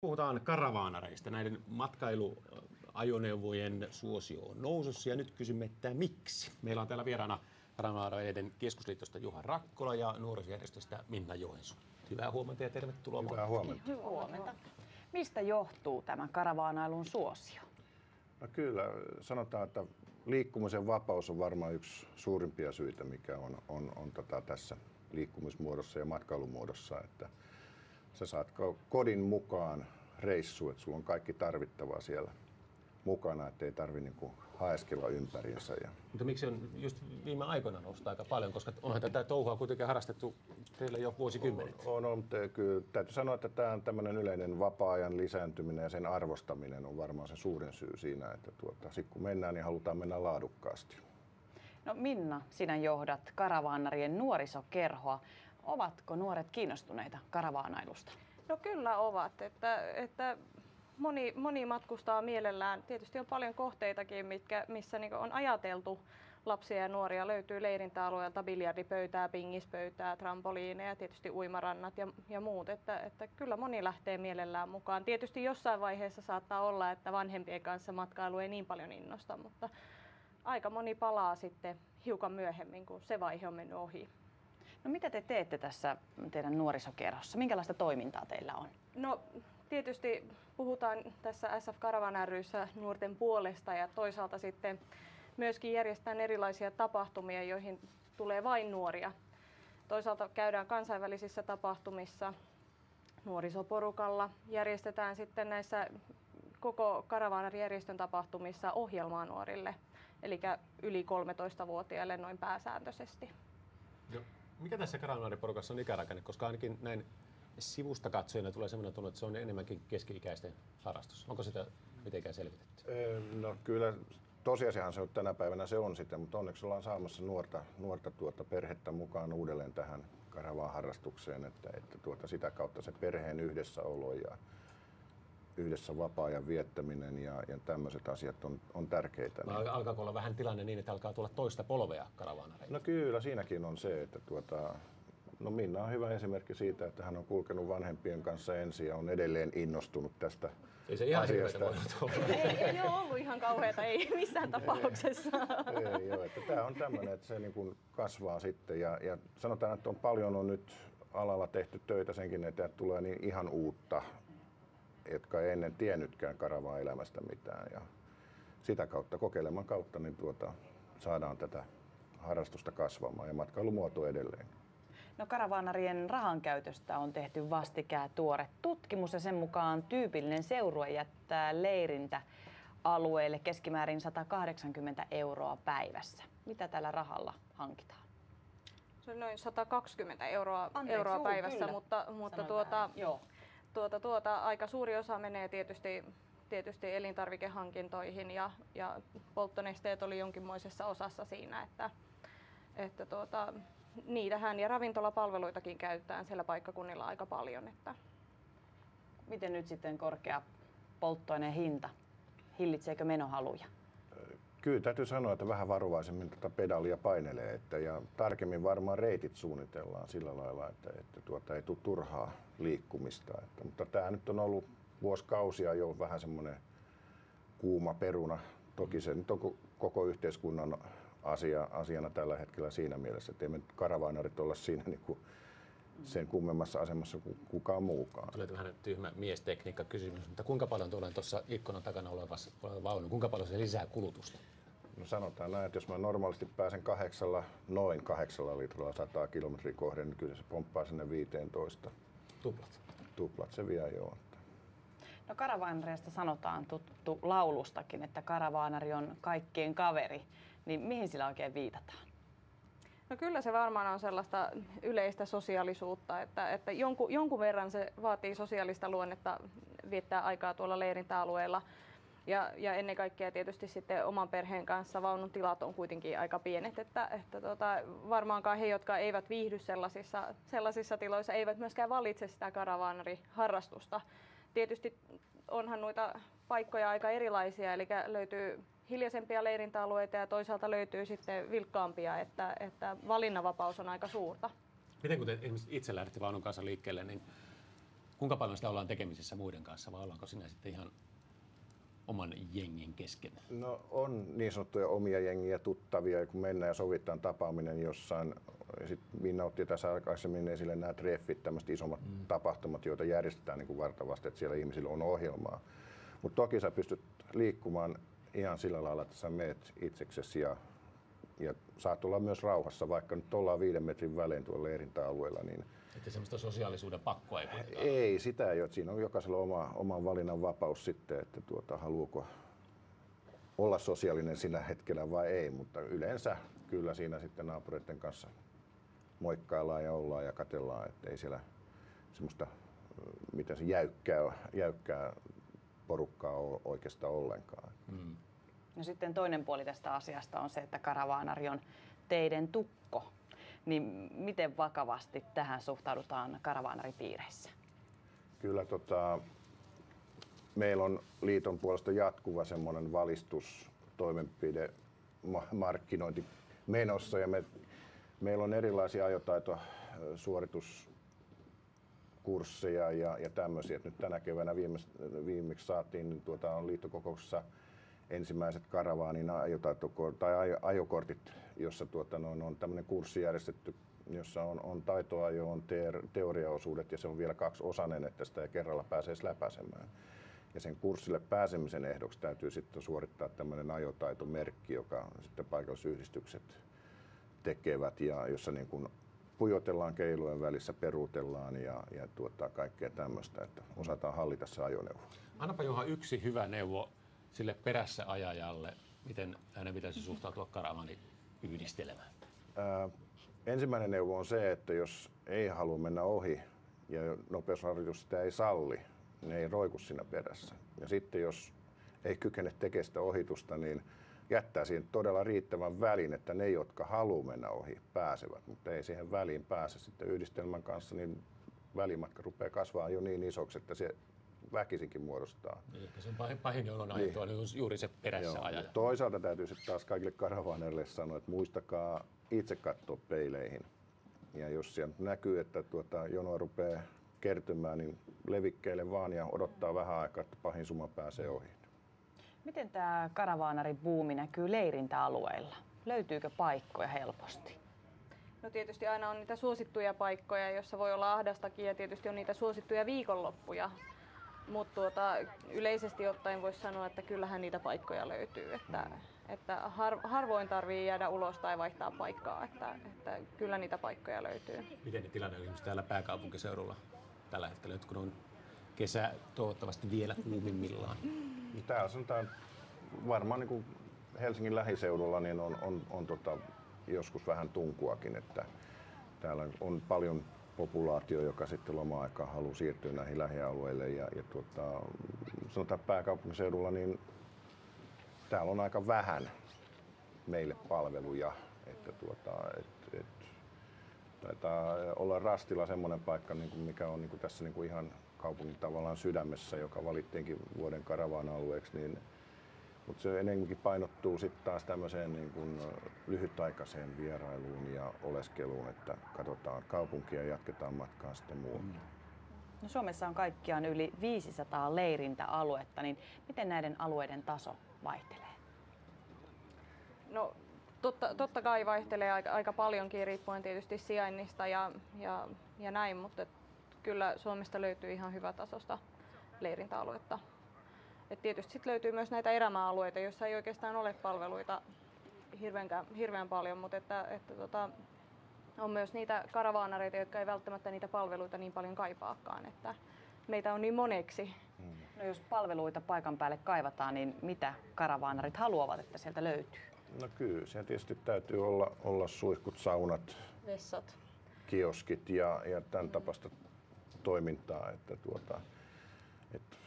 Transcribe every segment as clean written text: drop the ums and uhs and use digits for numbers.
Puhutaan karavaanareista. Näiden matkailuajoneuvojen suosio on nousussa ja nyt kysymme, että miksi. Meillä on täällä vieraana Karavaanareiden keskusliitosta Juha Rakkola ja nuorisojärjestöstä Minna Joensuu. Hyvää huomenta ja tervetuloa. Hyvää huomenta. Hyvää huomenta. Mistä johtuu tämä karavaanailun suosio? No kyllä, sanotaan, että liikkumisen vapaus on varmaan yksi suurimpia syitä, mikä on tässä liikkumismuodossa ja matkailumuodossa, että sä saat kodin mukaan reissuun, että sulla on kaikki tarvittavaa siellä mukana, ettei tarvitse niinku haeskella ympäriinsä. Mutta miksi on just viime aikoina noussut aika paljon, koska onhan tätä touhua kuitenkin harrastettu teillä jo vuosikymmenet? On, mutta kyllä täytyy sanoa, että tämä on tämmöinen yleinen vapaa-ajan lisääntyminen ja sen arvostaminen on varmaan se suurin syy siinä, että sit kun mennään, niin halutaan mennä laadukkaasti. No Minna, sinä johdat karavaanarien nuorisokerhoa. Ovatko nuoret kiinnostuneita karavaanailusta? No kyllä ovat, että moni matkustaa mielellään. Tietysti on paljon kohteitakin, missä niin on ajateltu lapsia ja nuoria. Löytyy leirintäalueelta biljardipöytää, pingispöytää, trampoliineja, tietysti uimarannat ja muut. Että kyllä moni lähtee mielellään mukaan. Tietysti jossain vaiheessa saattaa olla, että vanhempien kanssa matkailu ei niin paljon innosta, mutta aika moni palaa sitten hiukan myöhemmin, kun se vaihe on mennyt ohi. No mitä te teette tässä teidän nuorisokerhossa? Minkälaista toimintaa teillä on? No tietysti puhutaan tässä SF Karavan ry:ssä nuorten puolesta ja toisaalta sitten myöskin järjestetään erilaisia tapahtumia, joihin tulee vain nuoria. Toisaalta käydään kansainvälisissä tapahtumissa nuorisoporukalla, järjestetään sitten näissä koko Karavaanari-järjestön tapahtumissa ohjelmaa nuorille, eli yli 13-vuotiaille noin pääsääntöisesti. No, mikä tässä Karavaanari-porukassa on ikärakenne, koska ainakin näin sivusta katsojana tulee sellainen tunne, että se on enemmänkin keski-ikäisten harrastus. Onko sitä mitenkään selvitetty? No kyllä, tosiasiahan se on tänä päivänä se on sitä, mutta onneksi ollaan saamassa nuorta perhettä mukaan uudelleen tähän karavaanharrastukseen, että sitä kautta se perheen yhdessäolo ja yhdessä vapaa-ajan viettäminen ja tämmöiset asiat on tärkeitä. No, alkaako olla vähän tilanne niin, että alkaa tulla toista polvea karavaanareita? No kyllä, siinäkin on se, että no Minna on hyvä esimerkki siitä, että hän on kulkenut vanhempien kanssa ensin ja on edelleen innostunut tästä ei se ihan asiasta. Ei ole ollut ihan kauheata, ei missään tapauksessa. Ei joo, että tämä on tämmöinen, että se niin kuin kasvaa sitten ja sanotaan, että paljon on nyt alalla tehty töitä senkin eteen, että tulee niin ihan uutta, jotka ei ennen tiennytkään karavaan-elämästä mitään ja sitä kautta, kokeileman kautta, niin saadaan tätä harrastusta kasvamaan ja matkailumuoto edelleen. No karavaanarien rahankäytöstä on tehty vastikään tuore tutkimus ja sen mukaan tyypillinen seurue jättää leirintäalueelle keskimäärin 180 € päivässä. Mitä tällä rahalla hankitaan? Se on noin 120 euroa päivässä, mutta aika suuri osa menee tietysti elintarvikehankintoihin ja polttonesteet oli jonkinmoisessa osassa siinä, että niitähän ja ravintolapalveluitakin käytetään siellä paikkakunnilla aika paljon. Että. Miten nyt sitten korkea polttoaineen hinta? Hillitseekö menohaluja? Kyllä täytyy sanoa, että vähän varovaisemmin tätä pedalia painelee ja tarkemmin varmaan reitit suunnitellaan sillä lailla, että ei tule turhaa liikkumista. Mutta tämä nyt on ollut vuosikausia jo vähän semmoinen kuuma peruna. Toki se nyt on koko yhteiskunnan asiana tällä hetkellä siinä mielessä, että ei me karavaanarit olla siinä niin kuin sen kummemmassa asemassa kuin kukaan muukaan. Tulee vähän tyhmä miestekniikka kysymys, mutta kuinka paljon tuolla tuossa ikkunan takana oleva vaunu, kuinka paljon se lisää kulutusta? No sanotaan näin, että jos mä normaalisti pääsen noin 8 litralla 100 kilometriä kohden, niin kyllä se pomppaa sinne 15. Tuplat se vie joo. No karavaanareista sanotaan tuttu laulustakin, että karavaanari on kaikkien kaveri. Niin mihin sillä oikein viitataan? No kyllä se varmaan on sellaista yleistä sosiaalisuutta, että jonkun verran se vaatii sosiaalista luonnetta viettää aikaa tuolla leirintäalueella. Ja ennen kaikkea tietysti sitten oman perheen kanssa vaunun tilat on kuitenkin aika pienet, että varmaankaan he, jotka eivät viihdy sellaisissa tiloissa, eivät myöskään valitse sitä karavaanariharrastusta. Tietysti onhan noita paikkoja aika erilaisia, eli löytyy hiljaisempia leirintäalueita ja toisaalta löytyy sitten vilkkaampia, että valinnanvapaus on aika suurta. Miten kun te esimerkiksi itse lähdette vaunun kanssa liikkeelle, niin Kuinka paljon sitä ollaan tekemisissä muiden kanssa vai ollaanko siinä sitten ihan oman jengin kesken? No on niin sanottuja omia jengiä, tuttavia, kun mennään ja sovitaan tapaaminen jossain. Sitten Minna otti tässä aikaisemmin esille nämä treffit, tämmöiset isommat tapahtumat, joita järjestetään niin kuin vartavasti, että siellä ihmisillä on ohjelmaa. Mutta toki sä pystyt liikkumaan ihan sillä lailla, että sä meet itseksesi ja saat olla myös rauhassa, vaikka nyt ollaan 5 metrin välein tuolla leirintäalueella. Niin Että semmoista sosiaalisuuden pakkoa ei kuitenkaan. ei sitä ei ole. Siinä on jokaisella oma valinnan vapaus sitten, että haluuko olla sosiaalinen sinä hetkellä vai ei, mutta yleensä kyllä siinä sitten naapureiden kanssa moikkaillaan ja ollaan ja katsellaan, että ei siellä semmoista miten se jäykkää porukkaa ole oikeastaan ollenkaan. No sitten toinen puoli tästä asiasta on se, että karavaanari on teiden tukko. Niin miten vakavasti tähän suhtaudutaan karavaanaripiireissä? Kyllä meillä on liiton puolesta jatkuva semmoinen valistustoimenpide, markkinointi menossa ja meillä on erilaisia ajotaitosuorituskursseja ja tämmöisiä. Nyt tänä keväänä viimeksi saatiin niin on liittokokouksessa ensimmäiset karavaanin ajokortit, jossa on tämmöinen kurssi järjestetty, jossa on taitoajo, on teoriaosuudet ja se on vielä 2-osainen, että sitä ei kerralla pääse läpäisemään. Ja sen kurssille pääsemisen ehdoksi täytyy sitten suorittaa tämmöinen ajotaitomerkki, joka sitten paikallisyhdistykset tekevät ja jossa niin kuin pujotellaan keilujen välissä, peruutellaan ja kaikkea tämmöistä, että osataan hallita se ajoneuvo. Annapa Juha yksi hyvä neuvo sille perässä ajajalle, miten hänen pitäisi suhtautua karavaaniyhdistelmään? Ensimmäinen neuvo on se, että jos ei halua mennä ohi ja nopeusrajoitus sitä ei salli, niin ei roiku siinä perässä. Ja sitten jos ei kykene tekemään sitä ohitusta, niin jättää siihen todella riittävän välin, että ne, jotka haluaa mennä ohi, pääsevät, mutta ei siihen väliin pääse. Sitten yhdistelmän kanssa niin välimatka rupeaa kasvamaan jo niin isoksi, että se väkisinkin muodostaa. Ehkä se on pahin, jolloin ajettua niin juuri se perässä ajaja. Toisaalta täytyy sitten taas kaikille karavaaneille sanoa, että muistakaa itse katsoa peileihin. Ja jos siellä näkyy, että jonoa rupeaa kertymään, niin levikkeille vaan ja odottaa vähän aikaa, että pahin suma pääsee ohi. Miten tämä karavaanaribuumi näkyy leirintäalueilla? Löytyykö paikkoja helposti? No tietysti aina on niitä suosittuja paikkoja, joissa voi olla ahdastakin ja tietysti on niitä suosittuja viikonloppuja. Mutta yleisesti ottaen voisi sanoa, että kyllähän niitä paikkoja löytyy. Että harvoin tarvii jäädä ulos tai vaihtaa paikkaa, että kyllä niitä paikkoja löytyy. Miten tilanne on esimerkiksi täällä pääkaupunkiseudulla tällä hetkellä, nyt kun on kesä toivottavasti vielä kuumimmillaan? Täällä sanotaan varmaan niin kuin Helsingin lähiseudulla niin on joskus vähän tunkuakin, että täällä on paljon populaatio, joka sitten loma-aikaan haluaa siirtyä näihin lähialueille ja sanotaan pääkaupunkiseudulla, niin täällä on aika vähän meille palveluja, että taitaa olla Rastila semmoinen paikka, niin kuin mikä on niin kuin tässä niin kuin ihan kaupungin tavallaan sydämessä, joka valittiinkin vuoden karavaana-alueeksi, niin, mutta se enemmänkin painottuu sitten taas tämmöiseen niin kuin lyhytaikaiseen vierailuun ja oleskeluun, että katsotaan kaupunkia ja jatketaan matkaa sitten muualle. No Suomessa on kaikkiaan yli 500 leirintäaluetta, niin miten näiden alueiden taso vaihtelee? No totta kai vaihtelee aika paljonkin riippuen tietysti sijainnista ja näin, mutta kyllä Suomesta löytyy ihan hyvätasosta leirintäaluetta. Et tietysti sit löytyy myös näitä erämaa-alueita, joissa ei oikeastaan ole palveluita hirveän paljon, mutta on myös niitä karavaanareita, jotka ei välttämättä niitä palveluita niin paljon kaipaakaan, että meitä on niin moneksi. No jos palveluita paikan päälle kaivataan, niin mitä karavaanarit haluavat, että sieltä löytyy? No kyllä, siellä tietysti täytyy olla suihkut, saunat, Vessat, kioskit ja tämän tapaista toimintaa, että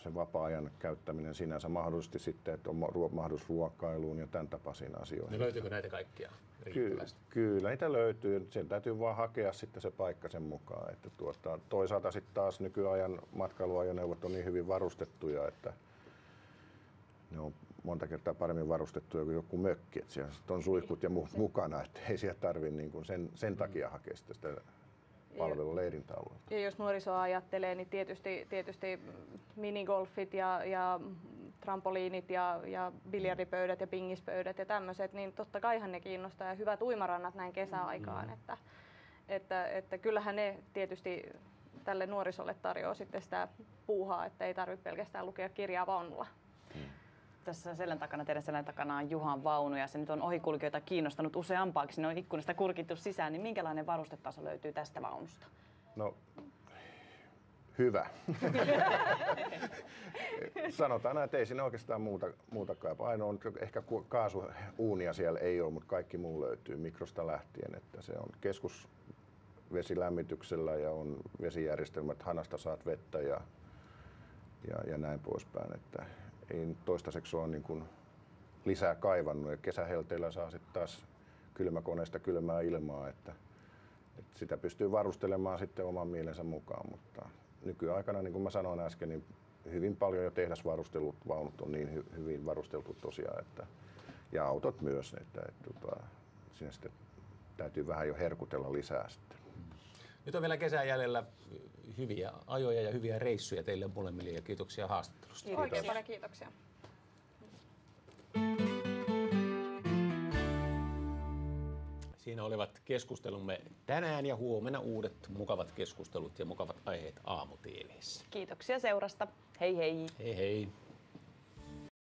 se vapaa-ajan käyttäminen sinänsä mahdollisesti sitten, että on mahdollisuus ruokailuun ja tämän tapaisiin asioihin. No löytyykö näitä kaikkia riittävästi? Kyllä niitä löytyy. Sen täytyy vaan hakea sitten se paikka sen mukaan. Että toisaalta sitten taas nykyajan matkailuajoneuvot on niin hyvin varustettuja, että ne on monta kertaa paremmin varustettuja kuin joku mökki. Että siellä on suihkut ja mukana, että ei siellä tarvitse niin kuin sen takia hakea sitä palvella leirintäalueella. Ja jos nuorisoa ajattelee, niin tietysti minigolfit ja trampoliinit ja biljardipöydät ja pingispöydät ja tämmöiset, niin totta kaihan ne kiinnostaa ja hyvät uimarannat näin kesäaikaan. Että kyllähän ne tietysti tälle nuorisolle tarjoaa sitten sitä puuhaa, että ei tarvitse pelkästään lukea kirjaa vaunulla. Tässä teidän selän takana on Juhan vaunu ja se nyt on ohikulkijoita kiinnostanut useampaakin. Sinne on ikkunasta kurkittu sisään, niin minkälainen varustetaso löytyy tästä vaunusta? No, hyvä. Sanotaan näin, että ei siinä oikeastaan muuta kaipaa. Ainoa on ehkä kaasuuunia siellä ei ole, mutta kaikki muu löytyy mikrosta lähtien. Että se on keskusvesilämmityksellä ja on vesijärjestelmät, hanasta saat vettä ja näin poispäin. Että ei toistaiseksi ole niin kuin lisää kaivannut ja kesähelteillä saa sitten taas kylmäkoneesta kylmää ilmaa, että sitä pystyy varustelemaan sitten oman mielensä mukaan, mutta nykyaikana, niin kuin mä sanoin äsken, niin hyvin paljon jo tehdasvarustelut, vaunut on niin hyvin varusteltu tosiaan, ja autot myös, että siinä sitten täytyy vähän jo herkutella lisää sitten. Nyt on vielä kesän jäljellä hyviä ajoja ja hyviä reissuja teille molemmille ja kiitoksia haastattelusta. Kiitos. Oikein paljon kiitoksia. Siinä olivat keskustelumme tänään ja huomenna uudet mukavat keskustelut ja mukavat aiheet aamu-tv:ssä. Kiitoksia seurasta. Hei hei! Hei hei!